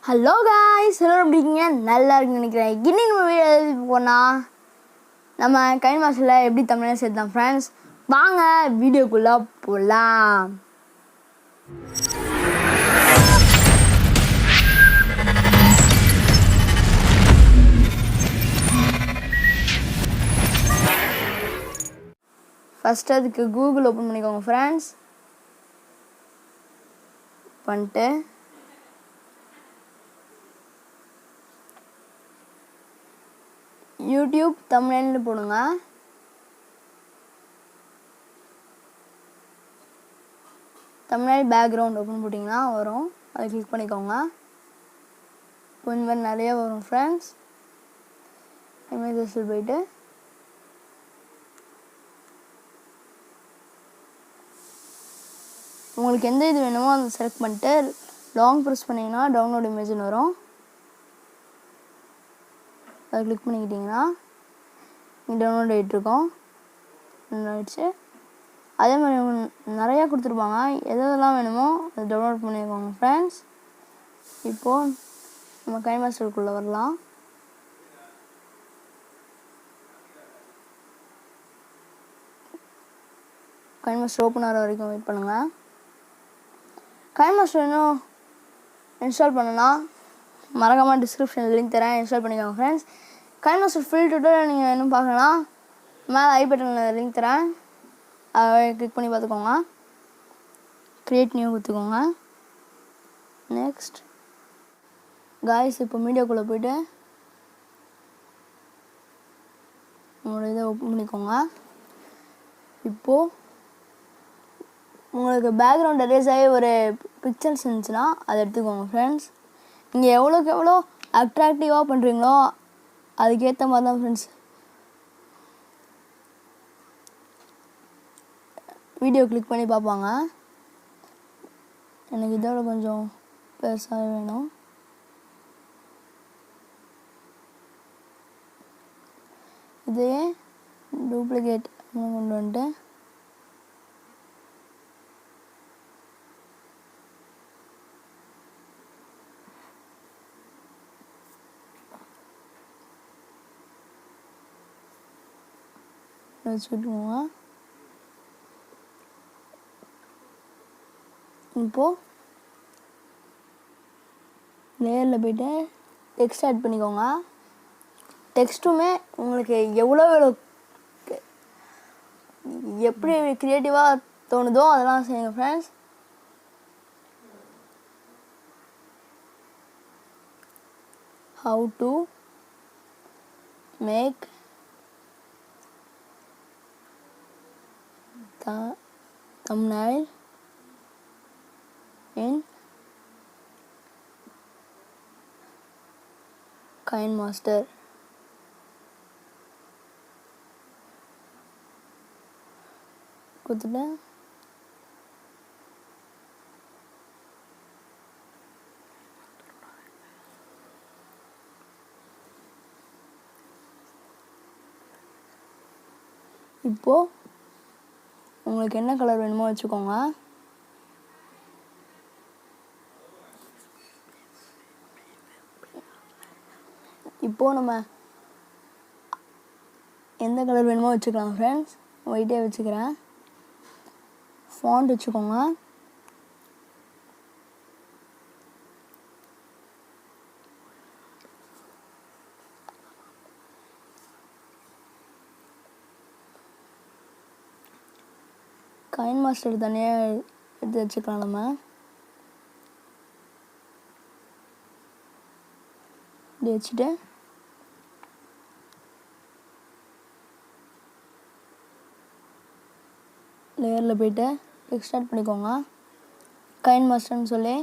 Hello guys, hello எப்படிங்க நல்லா இருக்குன்னு நினைக்கிறேன். இன்னைக்கு நம்ம வீடியோ போனா நம்ம கைன்மாஸ்டர்ல எப்படி தமிழ்ல சேர்த்தோம் ஃப்ரெண்ட்ஸ். வாங்க வீடியோக்குள்ள போலாம். ஃபர்ஸ்ட் அதுக்கு கூகுள் ஓபன் பண்ணிக்கோங்க ஃப்ரெண்ட்ஸ். பண்ணிட்டு யூடியூப் தமிழ்னு போடுங்க. தமிழ் பேக்ரவுண்ட் ஓப்பன் போட்டிங்கன்னா வரும், அதை கிளிக் பண்ணிக்கோங்க. கொஞ்சம் நிறைய வரும் ஃப்ரெண்ட்ஸ். இமேஜஸில் போயிட்டு உங்களுக்கு எந்த இது வேணுமோ அதை செலக்ட் பண்ணிட்டு லாங் ப்ரெஸ் பண்ணிங்கன்னா டவுன்லோட் இமேஜ்னு வரும். அதை கிளிக் பண்ணிக்கிட்டிங்கன்னா இங்கே டவுன்லோட் ஆகிட்ருக்கோம். டவுன்லோட் ஆகிடுச்சு. அதே மாதிரி நிறையா கொடுத்துருப்பாங்க, எதெல்லாம் வேணுமோ அதை டவுன்லோட் பண்ணிக்கோங்க ஃப்ரெண்ட்ஸ். இப்போது நம்ம கைன்மாஸ்டருக்குள்ளே வரலாம். கைன்மாஸ்டர் ஓப்பன் ஆகிற வரைக்கும் வெயிட் பண்ணுங்கள். கைன்மாஸ்டர் இன்னும் இன்ஸ்டால் பண்ணலாம், மறக்காமல் டிஸ்கிரிப்ஷனில் லிங்க் தரேன், இன்ஸ்டால் பண்ணிக்கோங்க ஃப்ரெண்ட்ஸ். கைன்மாஸ்டர் ஃபுல் ட்யூட்டோரியல் நீங்கள் இன்னும் பார்க்கலாம், மேலே ஐ பட்டனில் லிங்க் தரேன், அதை கிளிக் பண்ணி பார்த்துக்கோங்க. க்ரியேட் நியூ கொடுத்துக்கோங்க. நெக்ஸ்ட் காய்ஸ், இப்போ மீடியாக்குள்ளே போய்ட்டு உங்களோட இதை ஓப்பன் பண்ணிக்கோங்க. இப்போது உங்களுக்கு பேக்ரவுண்ட் எரேஸ் ஆகி ஒரு பிக்சர்ஸ் இருந்துச்சுன்னா அதை எடுத்துக்கோங்க ஃப்ரெண்ட்ஸ். நீங்கள் எவ்வளோக்கு எவ்வளோ அட்ராக்டிவாக பண்ணுறீங்களோ அதுக்கேற்ற மாதிரி தான் ஃப்ரெண்ட்ஸ் வீடியோ கிளிக் பண்ணி பார்ப்பாங்க. எனக்கு இதோட கொஞ்சம் பெருசாக வேணும். இதையே டூப்ளிகேட் கொண்டு வந்துட்டு வச்சுக்கிட்டுவோங்க. இப்போது லேயரில் போய்ட்டு டெக்ஸ்ட் ஆட் பண்ணிக்கோங்க. டெக்ஸ்ட்டுமே உங்களுக்கு எவ்வளோ எப்படி க்ரியேட்டிவாக தோணுதோ அதெல்லாம் செய்யுங்க friends. How to make thumbnail in Kinemaster. கொடுத்துட்டு இப்போது உங்களுக்கு என்ன கலர் வேணுமோ வச்சுக்கோங்க. இப்போது நம்ம எந்த கலர் வேணுமோ வச்சுக்கலாம் ஃப்ரெண்ட்ஸ். ஒயிட்டே வச்சுக்கிறேன். ஃபாண்ட் வச்சுக்கோங்க. கைன்மாஸ்டர் தனியாக எடுத்து வச்சுக்கலாம். நம்ம இப்படி வச்சுட்டு லேயரில் போய்ட்டு எக்ஸ்ட்ராக்ட் பண்ணிக்கோங்க. கைன்மாஸ்டர்னு சொல்லி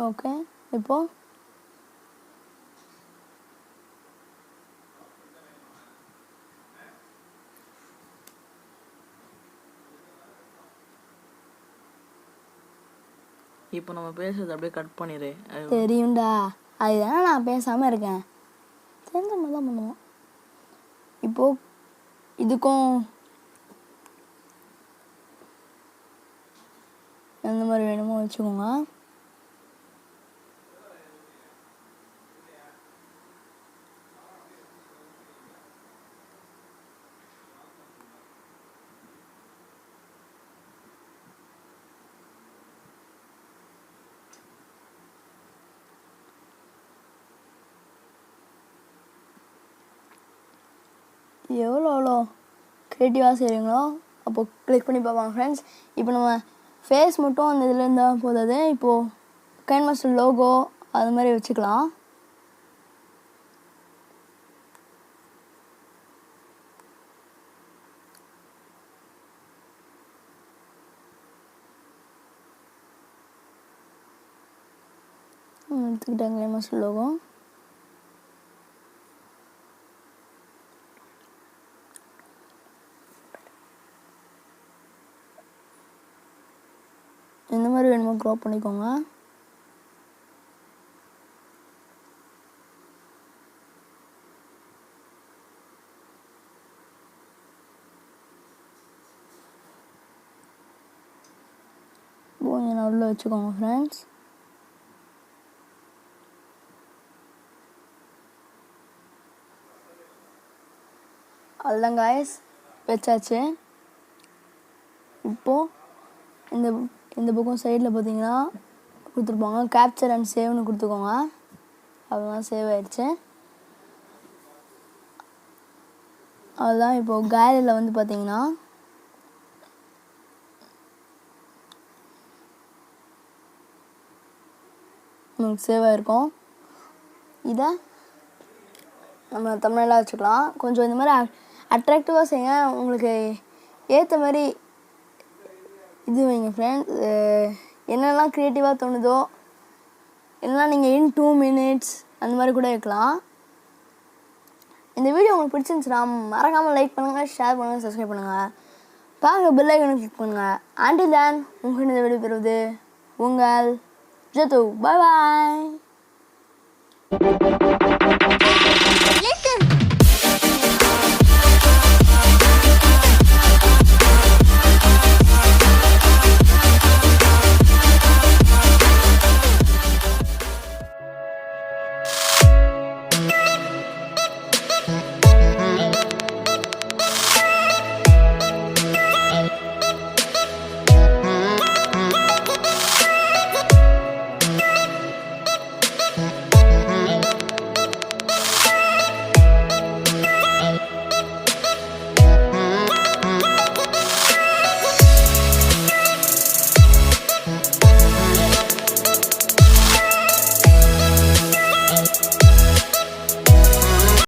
ஓகே. இப்போது இப்போ நம்ம பேசுறது அப்படியே கட் பண்ணிடு. தெரியும்டா, அதுதானே நான் பேசாமல் இருக்கேன். தெரிஞ்ச மாதிரி தான் பண்ணுவோம். இப்போது இதுக்கும் எந்த மாதிரி வேணுமோ வச்சுக்கோங்க. எவ்வளோ க்ரியேட்டிவாக செய்கிறீங்களோ அப்போது கிளிக் பண்ணி பார்ப்பாங்க ஃப்ரெண்ட்ஸ். இப்போ நம்ம ஃபேஸ் மட்டும் அந்த இதில் இருந்தால் போதாது, இப்போது கைன்மாஸ்டர் லோகோ அது மாதிரி வச்சுக்கலாம். எடுத்துக்கிட்டேன் கைன்மாஸ்டர் லோகோ. எந்த மாதிரி வேணுமோ க்ராப் பண்ணிக்கோங்க. கொஞ்சம் நடுவில் வச்சுக்கோங்க ஃப்ரெண்ட்ஸ். அதுதான் காய்ஸ் வச்சாச்சு. இப்போது இந்த பக்கம் சைடில் பார்த்தீங்கன்னா கொடுத்துருப்பாங்க கேப்சர் அண்ட் சேவ்னு கொடுத்துக்கோங்க. அதுதான் சேவ் ஆயிடுச்சு. அதுதான் இப்போது கேலரியில் வந்து பார்த்தீங்கன்னா நமக்கு சேவ் ஆகிருக்கும். இதை நம்ம தமிழெலாம் வச்சுக்கலாம். கொஞ்சம் இந்த மாதிரி அட்ராக்டிவாக செய்யுங்க. உங்களுக்கு ஏற்ற மாதிரி இது வைங்க ஃப்ரெண்ட்ஸ். என்னெல்லாம் க்ரியேட்டிவாக தோணுதோ இல்லைனா நீங்கள் இன் 2 minutes அந்த மாதிரி கூட வைக்கலாம். இந்த வீடியோ உங்களுக்கு பிடிச்சிருந்துச்சுன்னா மறக்காமல் லைக் பண்ணுங்கள், ஷேர் பண்ணுங்கள், சப்ஸ்கிரைப் பண்ணுங்கள். பாருங்கள் பெல் ஐக்கனை கிளிக் பண்ணுங்கள். until then உங்கள் இந்த வீடியோ பெறுவது உங்கள் ஜெத்து. பாய் பாய்.